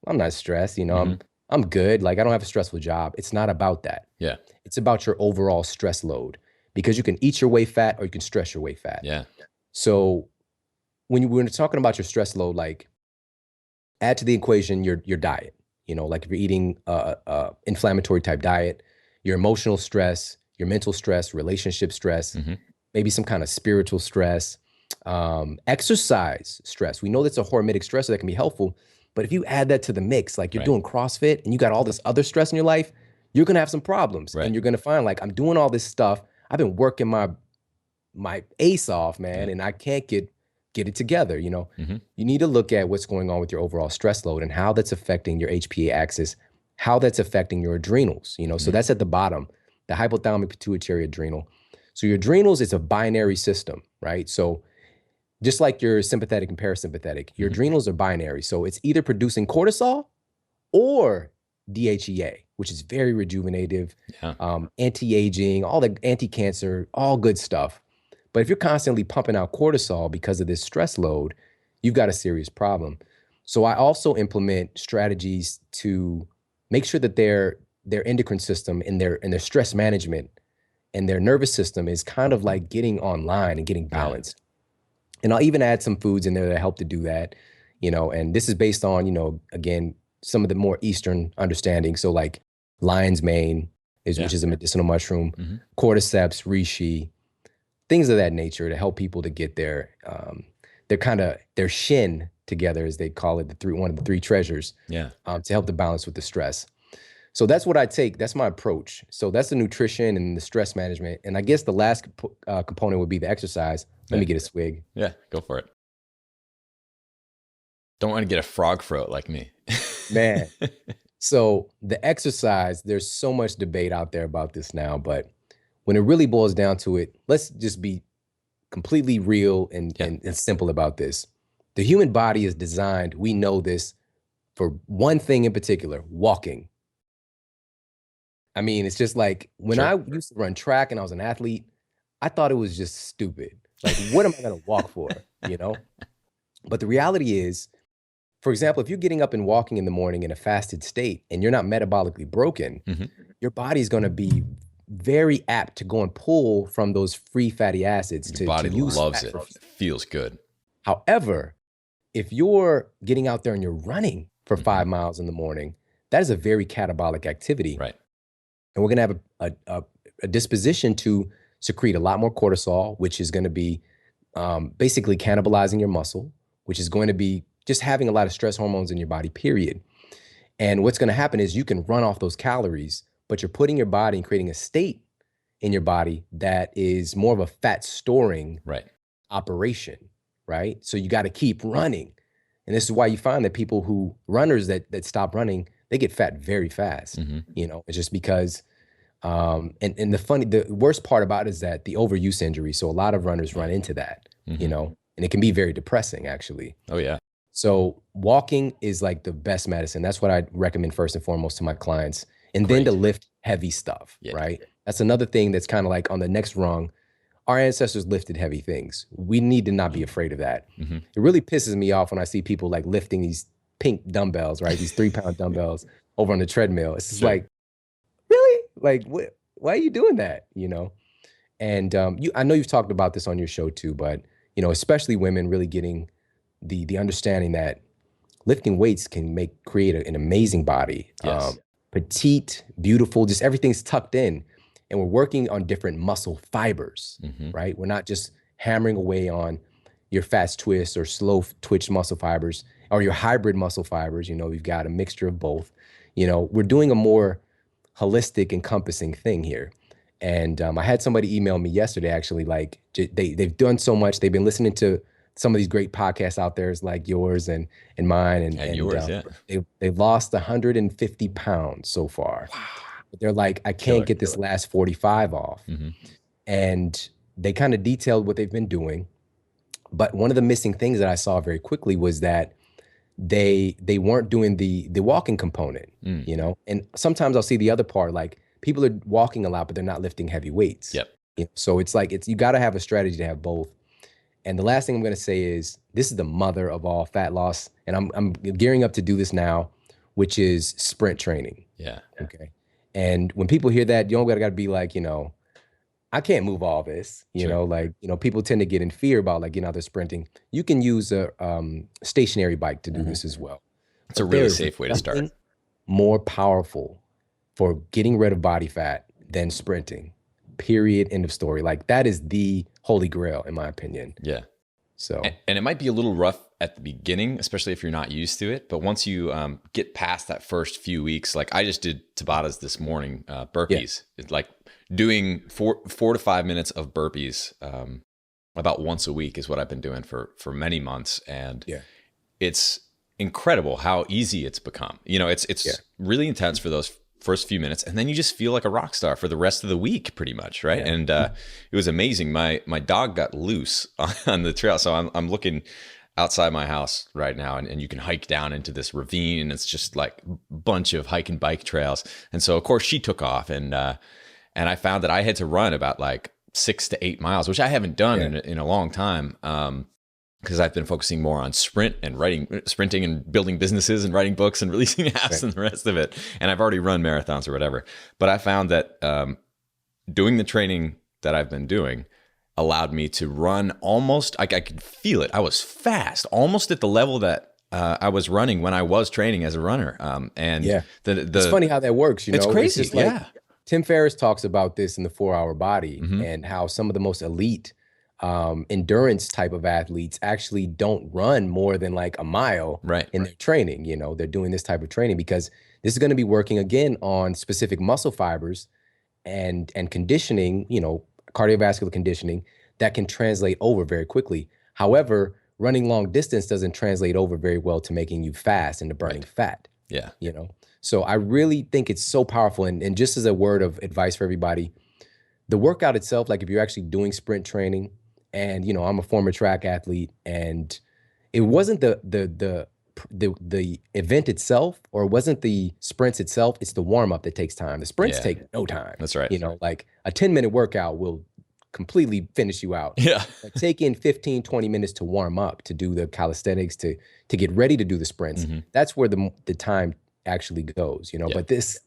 I'm not stressed, you know, I'm good. Like, I don't have a stressful job. It's not about that. Yeah. It's about your overall stress load, because you can eat your way fat or you can stress your way fat. Yeah. So when we're talking about your stress load, like, add to the equation your diet. You know, like if you're eating inflammatory type diet, your emotional stress, your mental stress, relationship stress, maybe some kind of spiritual stress, exercise stress. We know that's a hormetic stressor that can be helpful, but if you add that to the mix, like you're doing CrossFit and you got all this other stress in your life, you're gonna have some problems. And you're gonna find, like, I'm doing all this stuff, I've been working my ace off, man, and I can't get it together, you know? You need to look at what's going on with your overall stress load and how that's affecting your HPA axis, how that's affecting your adrenals, you know? So that's at the bottom, the hypothalamic pituitary adrenal. So your adrenals is a binary system, right? So just like your sympathetic and parasympathetic, your adrenals are binary. So it's either producing cortisol or DHEA, which is very rejuvenative, anti-aging, all the anti-cancer, all good stuff. But if you're constantly pumping out cortisol because of this stress load, you've got a serious problem. So I also implement strategies to make sure that their endocrine system and their stress management and their nervous system is kind of like getting online and getting balanced. And I'll even add some foods in there that help to do that, you know, and this is based on, you know, again, some of the more Eastern understanding. So like lion's mane, which is a medicinal mushroom, cordyceps, reishi, things of that nature to help people to get their shin together, as they call it, one of the three treasures, to help the balance with the stress. So that's what I take. That's my approach. So that's the nutrition and the stress management. And I guess the last component would be the exercise. Let me get a swig. Yeah, go for it. Don't want to get a frog throat like me. Man. So the exercise, there's so much debate out there about this now, but when it really boils down to it, let's just be completely real Yeah. and simple about this. The human body is designed, we know this, for one thing in particular, walking. I mean, it's just like when I Sure. used to run track and I was an athlete, I thought it was just stupid. Like, what am I going to walk for? You know? But the reality is, for example, if you're getting up and walking in the morning in a fasted state and you're not metabolically broken, Hmm. your body's going to be very apt to go and pull from those free fatty acids Your to body use loves fat it. for. It feels good. However, if you're getting out there and you're running for Hmm. 5 miles in the morning, that is a very catabolic activity. Right. And we're going to have a disposition to secrete a lot more cortisol, which is going to be basically cannibalizing your muscle, which is going to be just having a lot of stress hormones in your body, period. And what's going to happen is you can run off those calories, but you're putting your body and creating a state in your body that is more of a fat storing Right. operation, right? So you got to keep running. And this is why you find that people runners that stop running, they get fat very fast. Hmm. It's just because, and the worst part about it is that the overuse injury. So a lot of runners run into that, Hmm. and it can be very depressing actually. Oh yeah. So walking is like the best medicine. That's what I recommend first and foremost to my clients. And then Great. to lift heavy stuff, Yeah. right? That's another thing that's kind of like on the next rung. Our ancestors lifted heavy things. We need to not be afraid of that. Hmm. It really pisses me off when I see people like lifting these pink dumbbells, right? These 3-pound dumbbells over on the treadmill. It's just Sure. like, really? Like, why are you doing that? And I know you've talked about this on your show too, but especially women really getting the understanding that lifting weights can create an amazing body. Yes. Petite, beautiful, just everything's tucked in. And we're working on different muscle fibers, Hmm. right? We're not just hammering away on your fast twist or slow twitch muscle fibers or your hybrid muscle fibers. We've got a mixture of both. We're doing a more holistic, encompassing thing here. And I had somebody email me yesterday, actually, like they've done so much. They've been listening to some of these great podcasts out there, like yours and mine, And yours, yeah. they've lost 150 pounds so far. Wow. But they're like, I can't Killer. get this last 45 off. Hmm. And they kind of detailed what they've been doing. But one of the missing things that I saw very quickly was that they weren't doing the walking component, And sometimes I'll see the other part, like people are walking a lot, but they're not lifting heavy weights. Yep. So it's like you got to have a strategy to have both. And the last thing I'm going to say is this is the mother of all fat loss, and I'm gearing up to do this now, which is sprint training. Yeah. Okay. And when people hear that, you don't got to be like, I can't move all this, Sure. people tend to get in fear about like, they're sprinting. You can use a stationary bike to do this as well. It's a But really there's safe way to start. nothing more powerful for getting rid of body fat than sprinting. Period. End of story. Like that is the holy grail, in my opinion. Yeah. So And it might be a little rough at the beginning, especially if you're not used to it. But once you get past that first few weeks, like I just did Tabatas this morning, burpees. It's like doing 4 to 5 minutes of burpees about once a week is what I've been doing for many months. And it's incredible how easy it's become. It's really intense for those first few minutes, and then you just feel like a rock star for the rest of the week, pretty much, right? Yeah. And it was amazing. My dog got loose on the trail, so I'm looking outside my house right now, and you can hike down into this ravine, and it's just like a bunch of hike and bike trails. And so, of course, she took off, and I found that I had to run about like 6 to 8 miles, which I haven't done in a long time. Because I've been focusing more on sprinting and building businesses and writing books and releasing apps and the rest of it. And I've already run marathons or whatever. But I found that doing the training that I've been doing allowed me to run almost, I could feel it. I was fast, almost at the level that I was running when I was training as a runner. It's funny how that works. It's crazy. It's just like, Tim Ferriss talks about this in the 4-Hour Body and how some of the most elite endurance type of athletes actually don't run more than like a mile in their training. They're doing this type of training because this is going to be working again on specific muscle fibers and conditioning, cardiovascular conditioning that can translate over very quickly. However, running long distance doesn't translate over very well to making you fast and to burning fat. Yeah. You know, so I really think it's so powerful. And just as a word of advice for everybody, the workout itself, like if you're actually doing sprint training, and you know, I'm a former track athlete, and it wasn't the event itself, or it wasn't the sprints itself, it's the warm up that takes time. The sprints take no time. That's right. You know, like a 10-minute workout will completely finish you out. Yeah. But take in 15, 20 minutes to warm up, to do the calisthenics, to get ready to do the sprints. That's where the time actually goes, you know. But this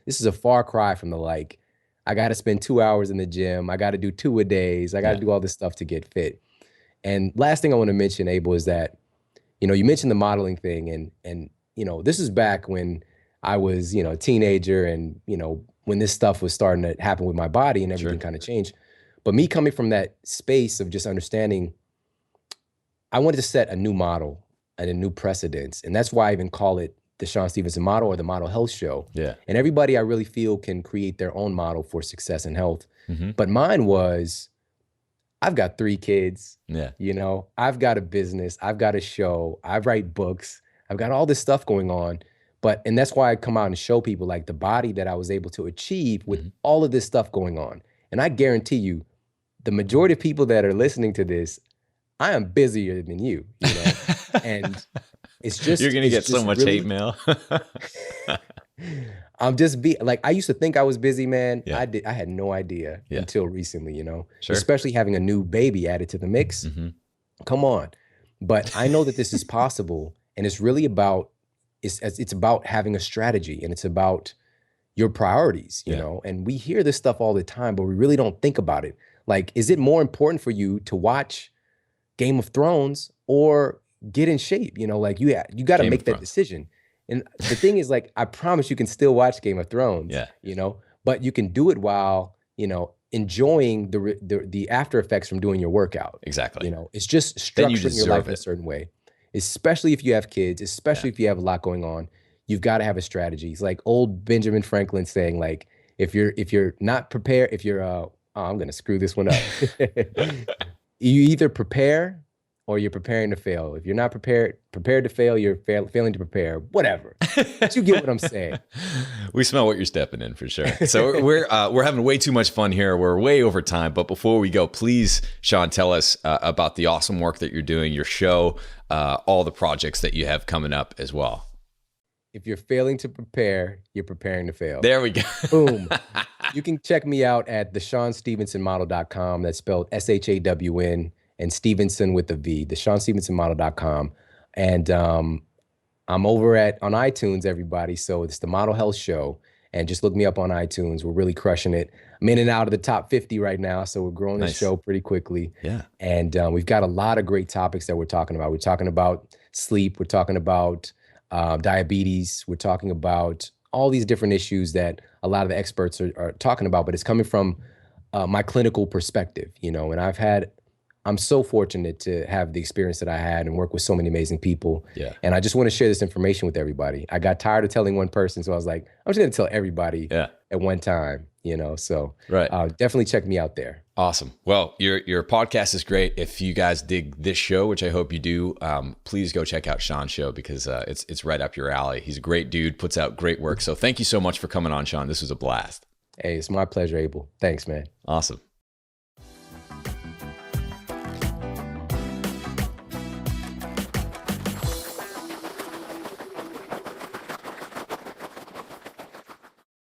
is a far cry from the like, I got to spend 2 hours in the gym. I got to do 2-a-days. I got to do all this stuff to get fit. And last thing I want to mention, Abel, is that, you know, you mentioned the modeling thing, and you know, this is back when I was, you know, a teenager, and you know, when this stuff was starting to happen with my body and everything kind of changed. But me coming from that space of just understanding, I wanted to set a new model and a new precedence, and that's why I even call it the Shawn Stevenson model, or the Model Health Show. Yeah. And everybody, I really feel, can create their own model for success and health. But mine was, I've got 3 kids. Yeah. You know, I've got a business, I've got a show, I write books, I've got all this stuff going on. And that's why I come out and show people like the body that I was able to achieve with all of this stuff going on. And I guarantee you, the majority of people that are listening to this, I am busier than you know? And it's just, you're going to get so much hate mail. I'm just like, I used to think I was busy, man. I had no idea until recently, you know, especially having a new baby added to the mix. Come on. But I know that this is possible, and it's really about, it's about having a strategy, and it's about your priorities, you know, and we hear this stuff all the time, but we really don't think about it. Like, is it more important for you to watch Game of Thrones or get in shape? You know, like you got to make that decision. And the thing is, like, I promise you can still watch Game of Thrones, you know, but you can do it while, you know, enjoying the after effects from doing your workout. Exactly. You know, it's just structuring your life in a certain way, especially if you have kids, especially if you have a lot going on. You've got to have a strategy. It's like old Benjamin Franklin saying, like, if you're not prepared, if you're, oh, I'm going to screw this one up. You either prepare or you're preparing to fail. If you're not prepared to fail, you're failing to prepare, whatever. But you get what I'm saying. We smell what you're stepping in for sure. So we're having way too much fun here. We're way over time. But before we go, please, Shawn, tell us about the awesome work that you're doing, your show, all the projects that you have coming up as well. If you're failing to prepare, you're preparing to fail. There we go. Boom. You can check me out at the ShawnStevensonModel.com. That's spelled SHAWN, and Stevenson with a V, the ShawnStevensonModel.com. And I'm over on iTunes, everybody. So it's the Model Health Show. And just look me up on iTunes. We're really crushing it. I'm in and out of the top 50 right now. So we're growing the show pretty quickly. Yeah. And we've got a lot of great topics that we're talking about. We're talking about sleep. We're talking about diabetes. We're talking about all these different issues that a lot of the experts are talking about, but it's coming from my clinical perspective, you know, and I'm so fortunate to have the experience that I had and work with so many amazing people. Yeah. And I just want to share this information with everybody. I got tired of telling one person, so I was like, I'm just going to tell everybody at one time, you know, so definitely check me out there. Awesome. Well, your podcast is great. If you guys dig this show, which I hope you do, please go check out Shawn's show, because it's right up your alley. He's a great dude, puts out great work. So thank you so much for coming on, Shawn. This was a blast. Hey, it's my pleasure, Abel. Thanks, man. Awesome.